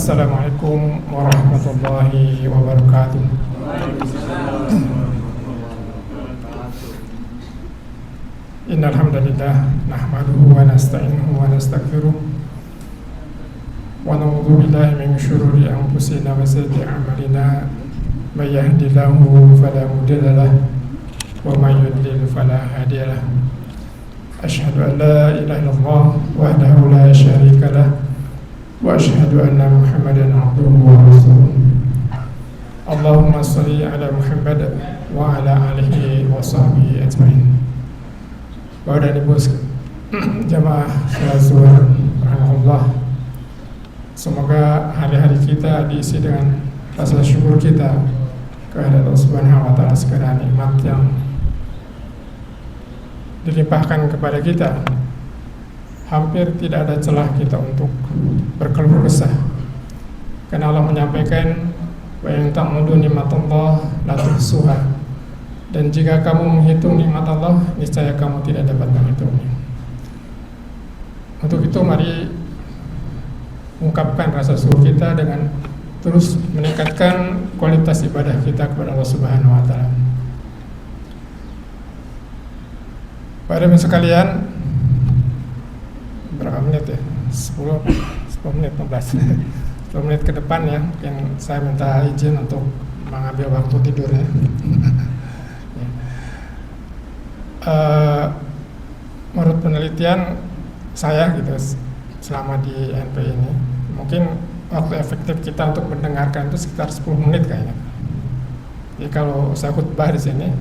Assalamualaikum warahmatullahi wabarakatuh. Innal hamdalillah nahmaduhu wa nasta'inuhu wa nastaghfiruh wa na'udzu billahi min shururi anfusina wa sayyiati a'malina may yahdihillahu fala mudilla lahu wa may yudlil fala hadiya lahu. Asyhadu an la ilaha illallah wahdahu la syarika lahu wa asyhadu anna Muhammadan abduhu wa rasuluh. Allahumma shalli ala Muhammad wa ala alihi wa sahbihi ajmain. Bapak dan Ibu jamaah salat zuhur rahmatullah. Semoga hari-hari kita diisi dengan rasa syukur kita kepada Allah Subhanahu wa taala segala nikmat yang dilimpahkan kepada kita. Hampir tidak ada celah kita untuk berkeluh kesah, karena Allah menyampaikan wa in ta'udu nikmatallah la tuhsuha, dan jika kamu menghitung nikmat Allah niscaya kamu tidak dapat menghitungnya. Untuk itu mari ungkapkan rasa syukur kita dengan terus meningkatkan kualitas ibadah kita kepada Allah Subhanahu wa taala. Pada sekalian, berapa menit ya? 10 menit, 15 10 menit ke depan ya, mungkin saya minta izin untuk mengambil waktu tidur ya. Menurut penelitian saya gitu, selama di NP ini mungkin waktu efektif kita untuk mendengarkan itu sekitar 10 menit kayaknya. Jadi kalau saya khutbah di sini,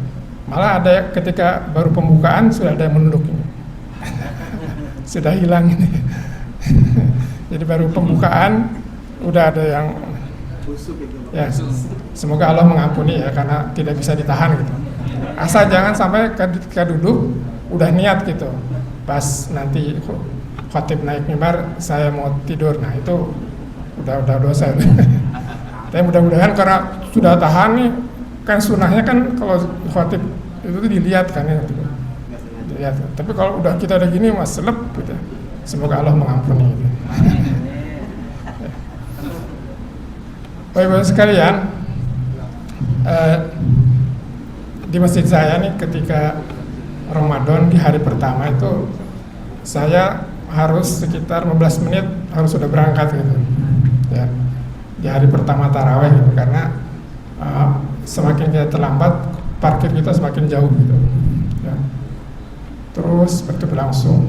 malah ada ketika baru pembukaan sudah ada yang menunduk ini. Sudah hilang ini. Jadi baru pembukaan udah ada yang ya, semoga Allah mengampuni ya, karena tidak bisa ditahan gitu. Asal jangan sampai ketika duduk udah niat gitu, pas nanti khatib naik mimbar saya mau tidur, nah itu udah dosa. Tapi mudah-mudahan karena sudah tahan nih, kan sunnahnya kan kalau khatib itu tuh dilihat kan ya, dilihat. Tapi kalau udah kita ada gini mas selep gitu, semoga Allah mengampuni gitu. Baik-baik sekalian, di masjid saya nih ketika Ramadan di hari pertama itu saya harus sekitar 15 menit harus sudah berangkat gitu ya, di hari pertama taraweh gitu, karena semakin kita terlambat parkir kita semakin jauh gitu ya. Terus seperti berlangsung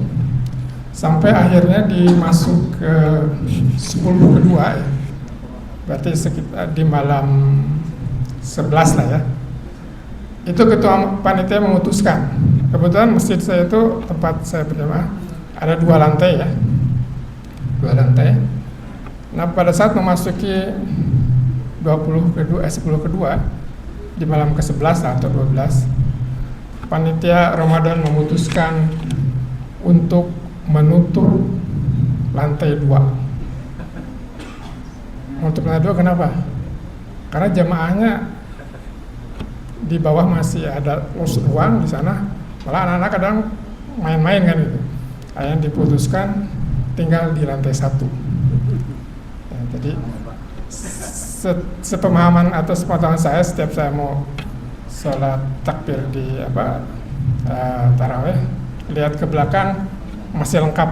sampai akhirnya dimasuk ke 10 kedua ya, berarti sekitar di malam 11 lah ya. Itu ketua panitia memutuskan, kebetulan masjid saya itu tempat saya berjamaah ada 2 lantai ya, 2 lantai. Nah pada saat memasuki 10 kedua di malam ke-11 atau 12, panitia Ramadan memutuskan untuk menutup lantai 2. Untuk lantai 2 kenapa? Karena jamaahnya di bawah masih ada ruang di sana, malah anak-anak kadang main-main kan gitu. Akhirnya diputuskan tinggal di lantai 1 ya, jadi sepemahaman atau sepengetahuan saya, setiap saya mau sholat takbir di taraweh, lihat ke belakang masih lengkap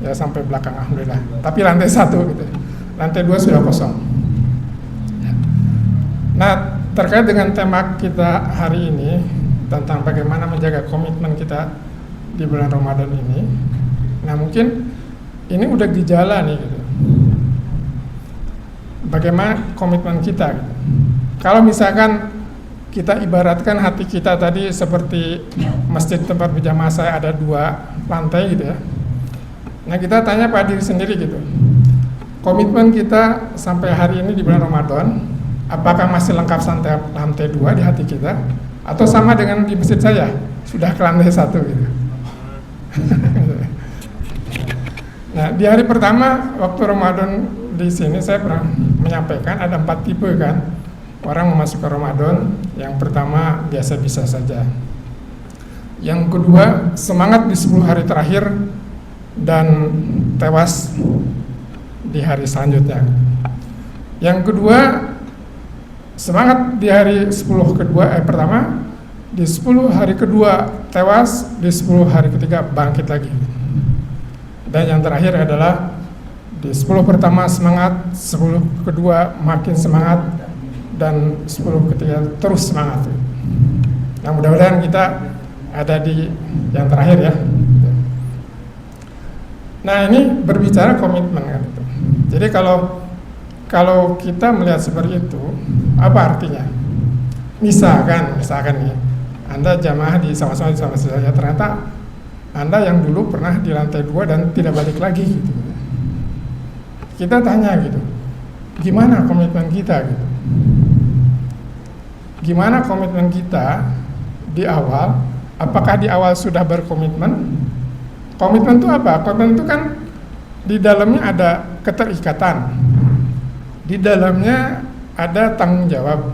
ya sampai belakang alhamdulillah, tapi lantai 1 gitu, lantai 2 sudah kosong ya. Nah terkait dengan tema kita hari ini tentang bagaimana menjaga komitmen kita di bulan Ramadan ini, nah mungkin ini udah gejala nih gitu. Bagaimana komitmen kita gitu. Kalau misalkan kita ibaratkan hati kita tadi seperti masjid tempat berjamaah saya ada 2 lantai gitu ya. Nah kita tanya pada diri sendiri gitu, komitmen kita sampai hari ini di bulan Ramadan, apakah masih lengkap sampai lantai 2 di hati kita, atau sama dengan di masjid saya sudah ke lantai 1 gitu. Nah di hari pertama waktu Ramadan di sini saya pernah menyampaikan ada 4 tipe kan orang memasuki Ramadan. Yang pertama biasa-biasa saja, yang kedua semangat di 10 hari terakhir dan tewas di hari selanjutnya. Yang kedua, semangat di hari 10 pertama, di 10 hari kedua tewas, di 10 hari ketiga bangkit lagi. Dan yang terakhir adalah di 10 pertama semangat, 10 kedua makin semangat, dan 10 ketiga terus semangat. Nah, mudah-mudahan kita ada di yang terakhir ya. Nah, ini berbicara komitmen kan itu. Jadi kalau kita melihat seperti itu, apa artinya? Misalkan nih, Anda jamaah sama-sama saya, ternyata Anda yang dulu pernah di lantai 2 dan tidak balik lagi gitu. Kita tanya gitu, gimana komitmen kita gitu? Gimana komitmen kita di awal? Apakah di awal sudah berkomitmen? Komitmen itu apa? Komitmen itu kan di dalamnya ada keterikatan, di dalamnya ada tanggung jawab,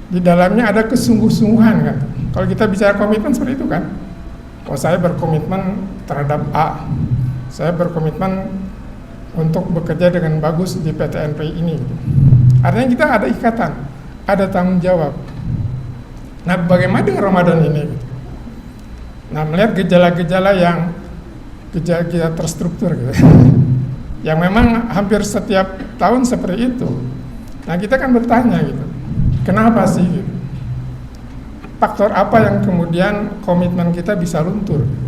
di dalamnya ada kesungguh-sungguhan kan. Kalau kita bicara komitmen seperti itu kan, oh saya berkomitmen terhadap A, saya berkomitmen untuk bekerja dengan bagus di PT NPI ini. Artinya kita ada ikatan, ada tanggung jawab. Nah, bagaimana dengan Ramadan ini? Nah, melihat gejala-gejala yang gejala terstruktur gitu, yang memang hampir setiap tahun seperti itu. Nah, kita kan bertanya gitu, kenapa sih? Gitu? Faktor apa yang kemudian komitmen kita bisa luntur gitu?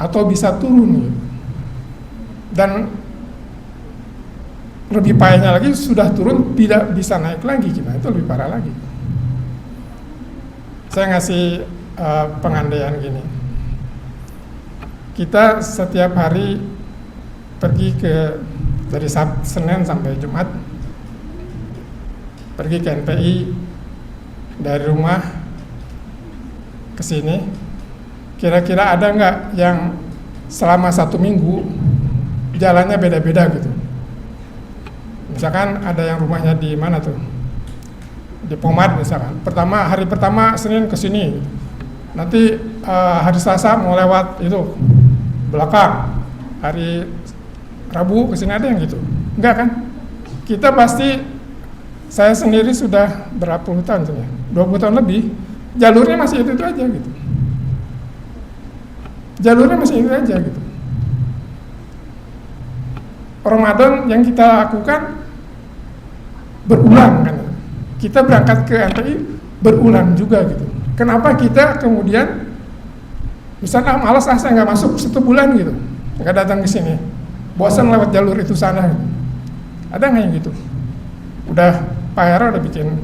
Atau bisa turun gitu? Dan lebih payahnya lagi, sudah turun tidak bisa naik lagi, gimana? Itu lebih parah lagi. Saya ngasih pengandaian gini, kita setiap hari pergi dari Senin sampai Jumat, pergi ke NPI dari rumah ke sini, kira-kira ada nggak yang selama 1 minggu jalannya beda-beda gitu? Misalkan ada yang rumahnya di mana tuh? Di Pomad misalkan. Hari pertama Senin ke sini. Nanti hari Selasa mau lewat itu belakang. Hari Rabu ke sini, ada yang gitu. Enggak kan? Kita pasti, saya sendiri sudah berapa puluh tahun sebenarnya, 20 tahun lebih, jalurnya masih itu aja gitu. Jalurnya masih itu aja gitu. Ramadan yang kita lakukan berulang kan, kita berangkat ke NPI berulang juga gitu. Kenapa kita kemudian misalnya malas saya nggak masuk 1 bulan gitu, nggak datang ke sini, bosan lewat jalur itu sana gitu. Ada nggak yang gitu? Udah Pak Hera udah bikin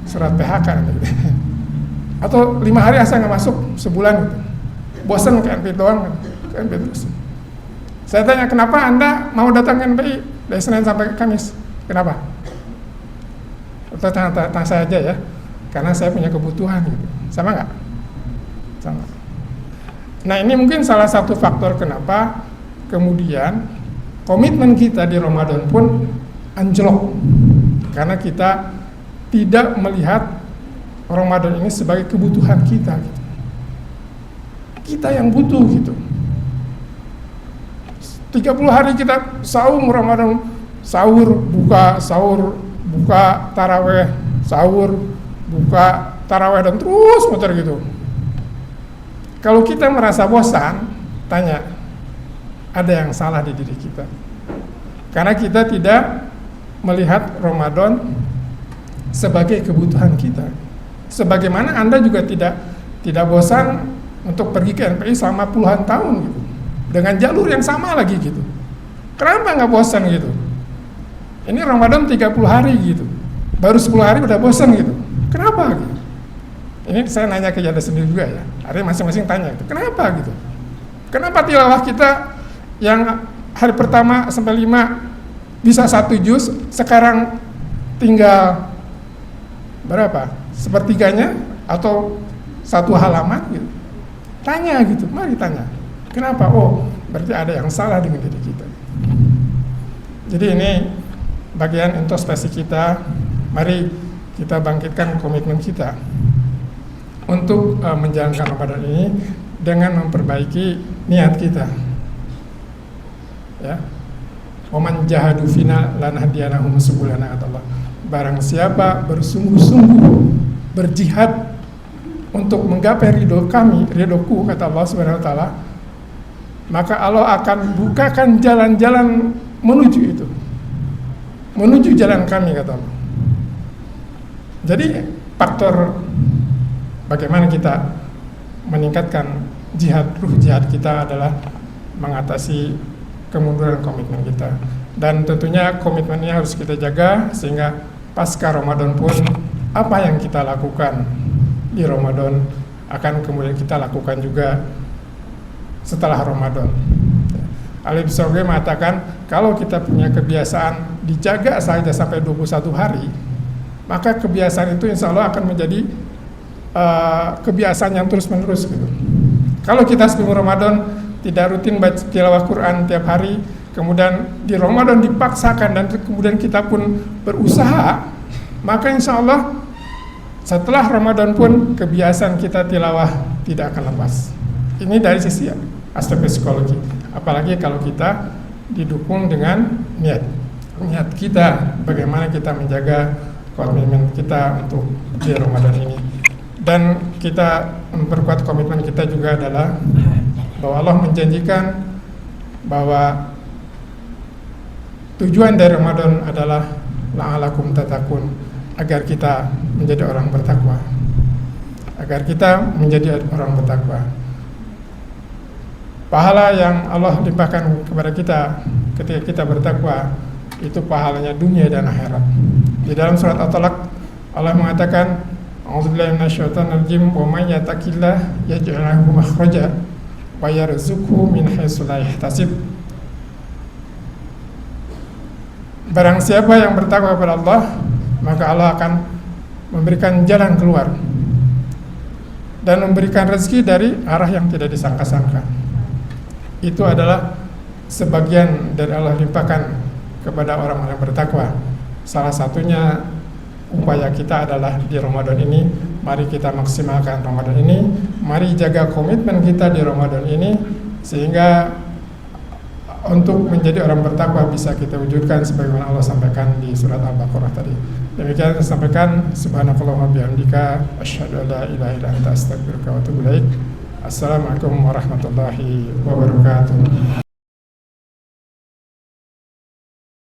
surat PHK gitu. Atau 5 hari saya nggak masuk sebulan gitu, bosan ke NPI doang gitu. Ke NPI terus. Saya tanya, kenapa Anda mau datang ke NPI dari Senin sampai Kamis? Kenapa? Tanya saya aja ya, karena saya punya kebutuhan gitu. Sama nggak? Sama. Nah, ini mungkin salah satu faktor kenapa kemudian komitmen kita di Ramadan pun anjlok, karena kita tidak melihat Ramadan ini sebagai kebutuhan kita gitu. Kita yang butuh gitu. 30 hari kita saum Ramadan, sahur, buka taraweh, sahur, buka taraweh, dan terus muter gitu. Kalau kita merasa bosan, tanya, ada yang salah di diri kita. Karena kita tidak melihat Ramadan sebagai kebutuhan kita. Sebagaimana Anda juga tidak bosan untuk pergi ke NPI selama puluhan tahun gitu, dengan jalur yang sama lagi gitu. Kenapa nggak bosan gitu? Ini Ramadan 30 hari gitu, baru 10 hari udah bosan gitu. Kenapa gitu? Ini saya nanya ke Anda sendiri juga ya, artinya masing-masing tanya gitu. Kenapa gitu? Kenapa tilawah kita yang hari pertama sampai 5 bisa 1 juz, sekarang tinggal berapa? Sepertiganya atau 1 halaman gitu? Tanya gitu, mari tanya. Kenapa? Oh, berarti ada yang salah dengan diri kita. Jadi ini bagian introspeksi kita. Mari kita bangkitkan komitmen kita untuk menjalankan Ramadan ini dengan memperbaiki niat kita, ya, Waman jahadu fina lanahdiyanahum subulana, kata Allah. Barang siapa bersungguh-sungguh berjihad untuk menggapai ridho kami, ridhoku, kata Allah Subhanahu wa taala, maka Allah akan bukakan jalan-jalan menuju itu, menuju jalan kami, kata Allah. Jadi faktor bagaimana kita meningkatkan ruh jihad kita adalah mengatasi kemunduran komitmen kita, dan tentunya komitmen ini harus kita jaga sehingga pasca Ramadan pun apa yang kita lakukan di Ramadan akan kemudian kita lakukan juga setelah Ramadan. Ali bin Sawge mengatakan kalau kita punya kebiasaan dijaga saja sampai 21 hari, maka kebiasaan itu insya Allah akan menjadi kebiasaan yang terus-menerus gitu. Kalau kita sebelum Ramadan tidak rutin baca tilawah Quran tiap hari, kemudian di Ramadan dipaksakan dan kemudian kita pun berusaha, maka insya Allah setelah Ramadan pun kebiasaan kita tilawah tidak akan lepas. Ini dari sisi aspek psikologi. Apalagi kalau kita didukung dengan niat kita, bagaimana kita menjaga komitmen kita untuk di Ramadan ini. Dan kita memperkuat komitmen kita juga adalah bahwa Allah menjanjikan bahwa tujuan dari Ramadan adalah la'alakum tatakun, agar kita menjadi orang bertakwa, agar kita menjadi orang bertakwa. Pahala yang Allah limpahkan kepada kita ketika kita bertakwa itu pahalanya dunia dan akhirat. Di dalam surat At-Talaq Allah mengatakan, a'udzubillahi minasyaitonir rajim, wa may yattaqillah yaj'al lahu makhraja wa yarzuqhu min haitsu la yahtasib. Barang siapa yang bertakwa kepada Allah, maka Allah akan memberikan jalan keluar dan memberikan rezeki dari arah yang tidak disangka-sangka. Itu adalah sebagian dari Allah limpahkan kepada orang-orang bertakwa. Salah satunya upaya kita adalah di Ramadan ini, mari kita maksimalkan Ramadan ini, mari jaga komitmen kita di Ramadan ini, sehingga untuk menjadi orang bertakwa bisa kita wujudkan sebagaimana Allah sampaikan di surat Al-Baqarah tadi. Demikian saya sampaikan, subhanakallahumma bihamdika asyhadu an la ilaha illa anta astaghfiruka wa atubu ilaik. Assalamualaikum warahmatullahi wabarakatuh.